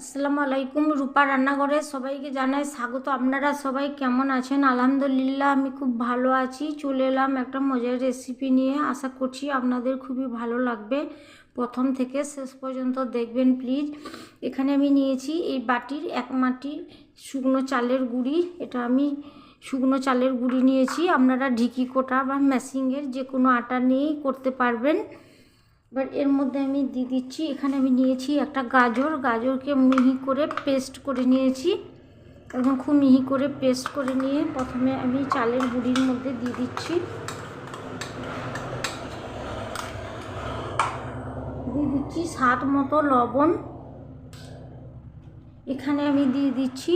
আসসালামু আলাইকুম। রূপা রান্নাঘরে সবাইকে জানাই স্বাগত। আপনারা সবাই কেমন আছেন? আলহামদুলিল্লাহ আমি খুব ভালো আছি। চলে এলাম একটা মজার রেসিপি নিয়ে। আশা করছি আপনাদের খুবই ভালো লাগবে। প্রথম থেকে শেষ পর্যন্ত দেখবেন প্লিজ। এখানে আমি নিয়েছি এই বাটির এক বাটি শুকনো চালের গুঁড়ি। এটা আমি শুকনো চালের গুঁড়ি নিয়েছি। আপনারা ঢিকি কোটা বা মেশিনের যে কোনো আটা নিয়েই করতে পারবেন। এবার এর মধ্যে আমি দিয়ে দিচ্ছি, এখানে আমি নিয়েছি একটা গাজরকে মিহি করে পেস্ট করে নিয়েছি। এবং খুব মিহি করে পেস্ট করে নিয়ে প্রথমে আমি চালের গুঁড়ির মধ্যে দিয়ে দিচ্ছি স্বাদ মতো লবণ। এখানে আমি দিয়ে দিচ্ছি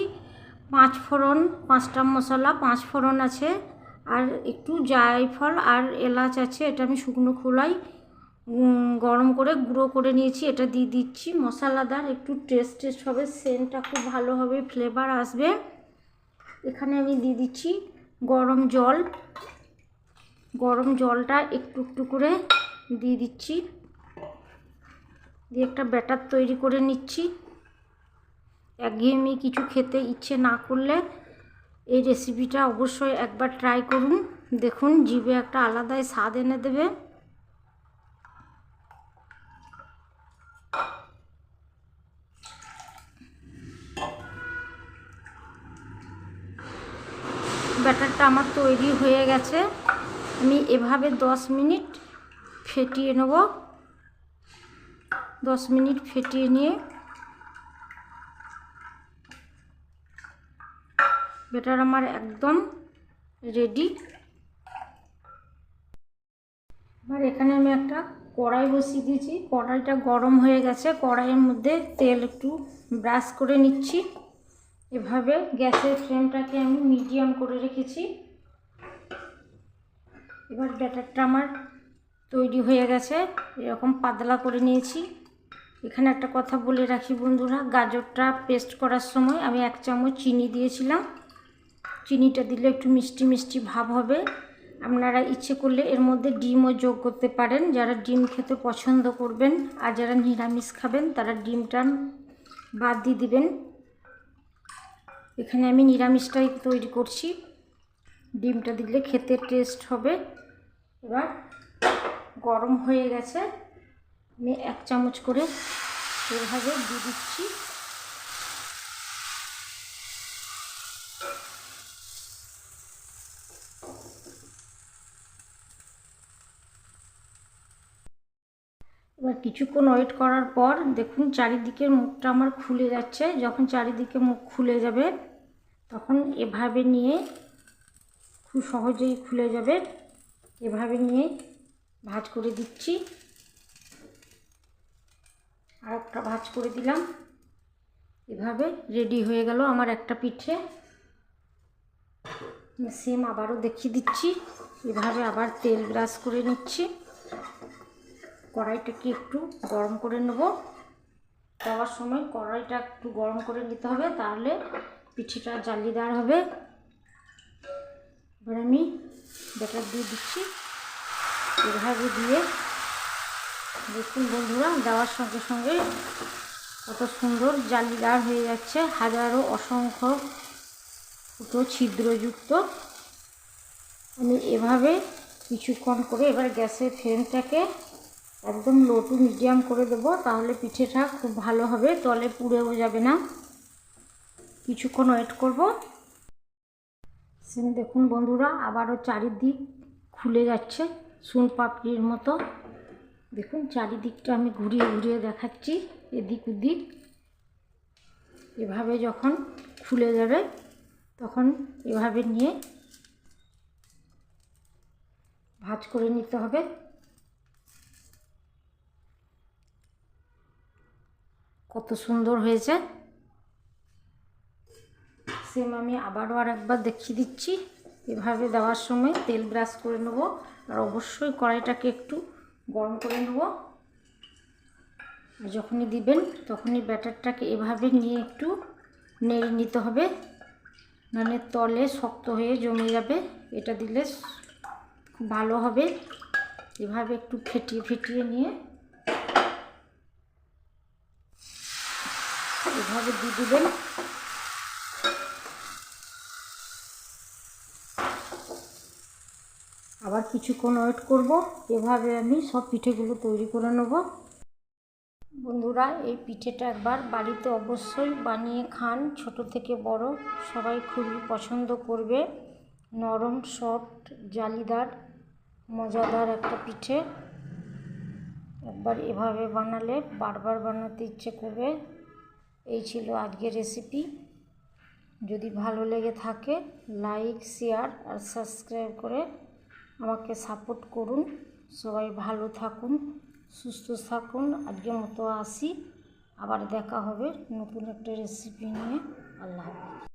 5 ফোড়ন, 5টা মশলা, 5 ফোড়ন আছে, আর একটু জায়ফল আর এলাচ আছে। এটা আমি শুকনো খোলায় গরম করে গুঁড়ো করে নিয়েছি। এটা দিয়ে দিচ্ছি। মশলাদার একটু টেস্ট হবে, সেন্টটা খুব ভালো হবে, ফ্লেভার আসবে। এখানে আমি দিয়ে দিচ্ছি গরম জলটা একটু একটু করে দিয়ে দিচ্ছি, দিয়ে একটা ব্যাটার তৈরি করে নিচ্ছি। একঘেয়েমি কিছু খেতে ইচ্ছে না করলে এই রেসিপিটা অবশ্যই একবার ট্রাই করুন। দেখুন জিভে একটা আলাদাই স্বাদ এনে দেবে। ব্যাটারটা আমার তৈরি হয়ে গেছে। আমি এভাবে 10 মিনিট ফেটিয়ে নেব। 10 মিনিট ফেটিয়ে নিয়ে ব্যাটার আমার একদম রেডি। এবার এখানে আমি একটা কড়াই বসিয়ে দিয়েছি। কড়াইটা গরম হয়ে গেছে। কড়াইয়ের মধ্যে তেল একটু ব্রাশ করে নিচ্ছি। এভাবে গ্যাসের ফ্লেমটাকে আমি মিডিয়াম করে রেখেছি। এবার ব্যাটারটা আমার তৈরি হয়ে গেছে, এরকম পাতলা করে নিয়েছি। এখানে একটা কথা বলে রাখি বন্ধুরা, গাজরটা পেস্ট করার সময় আমি 1 চামচ চিনি দিয়েছিলাম। চিনিটা দিলে একটু মিষ্টি মিষ্টি ভাব হবে। আপনারা ইচ্ছে করলে এর মধ্যে ডিমও যোগ করতে পারেন, যারা ডিম খেতে পছন্দ করবেন। আর যারা নিরামিষ খাবেন তারা ডিমটা বাদ দিয়ে দিবেন। এখানে আমি নিরামিষটাই তৈরি করছি, ডিমটা দিলে খেতে টেস্ট হবে। এবার গরম হয়ে গেছে, আমি 1 চামচ করে এভাবে দিয়ে দিচ্ছি। এবার কিছুক্ষণ ওয়েট করার পর দেখুন চারিদিকের মুখটা আমার খুলে যাচ্ছে। যখন চারিদিকে মুখ খুলে যাবে তখন এভাবে নিয়ে, খুব সহজেই খুলে যাবে, এভাবে নিয়ে ভাঁজ করে দিচ্ছি। আর একটা ভাঁজ করে দিলাম। এভাবে রেডি হয়ে গেল আমার একটা পিঠে। সেম আবারও দেখিয়ে দিচ্ছি। এভাবে আবার তেল ব্রাশ করে নিচ্ছি। কড়াইটাকে একটু গরম করে নেব। দেওয়ার সময় কড়াইটা একটু গরম করে নিতে হবে, তাহলে পিঠেটা জালিদার হবে। এবার আমি ব্যাটার দিয়ে দিচ্ছি। এভাবে দিয়ে দেখুন বন্ধুরা, দেওয়ার সঙ্গে সঙ্গে কত সুন্দর জালিদার হয়ে যাচ্ছে। হাজারো অসংখ্য ছোটো ছিদ্রযুক্ত। আমি এভাবে কিছুক্ষণ করে এবার গ্যাসের ফ্লেমটাকে একদম লো টু মিডিয়াম করে দেবো, তাহলে পিঠেটা খুব ভালো হবে, তলে পুড়েও যাবে না। কিছুক্ষণ ওয়েট করব। সেম দেখুন বন্ধুরা, আবারও চারিদিক খুলে যাচ্ছে সোন পাপড়ির মতো। দেখুন চারিদিকটা আমি ঘুরিয়ে ঘুরিয়ে দেখাচ্ছি, এদিক ওদিক। এভাবে যখন খুলে যাবে তখন এভাবে নিয়ে ভাঁজ করে নিতে হবে। কত সুন্দর হয়েছে। সেম আমি আবারও আর একবার দেখিয়ে দিচ্ছি। এভাবে দেওয়ার সময় তেল ব্রাশ করে নেব, আর অবশ্যই কড়াইটাকে একটু গরম করে নেব। আর যখনই দিবেন তখনই ব্যাটারটাকে এভাবে নিয়ে একটু নেড়ে নিতে হবে, নাহলে তলে শক্ত হয়ে জমে যাবে। এটা দিলে খুব ভালো হবে। এভাবে একটু ফেটিয়ে ফেটিয়ে নিয়ে এভাবে দিয়ে দিবেন। আবার কিছুক্ষণ ওয়েট করব। এভাবে আমি সব পিঠেগুলো তৈরি করে নেব। বন্ধুরা, এই পিঠেটা একবার বাড়িতে অবশ্যই বানিয়ে খান, ছোট থেকে বড় সবাই খুবই পছন্দ করবে। নরম, সফট, জালিদার, মজাদার একটা পিঠে। একবার এভাবে বানালে বারবার বানাতে ইচ্ছে করবে। এই ছিল আজকের রেসিপি। যদি ভালো লেগে থাকে লাইক, শেয়ার আর সাবস্ক্রাইব করে আমাকে সাপোর্ট করুন। সবাই ভালো থাকুন, সুস্থ থাকুন। আজকের মতো আসি, আবার দেখা হবে নতুন একটা রেসিপি নিয়ে। আল্লাহ হাফেজ।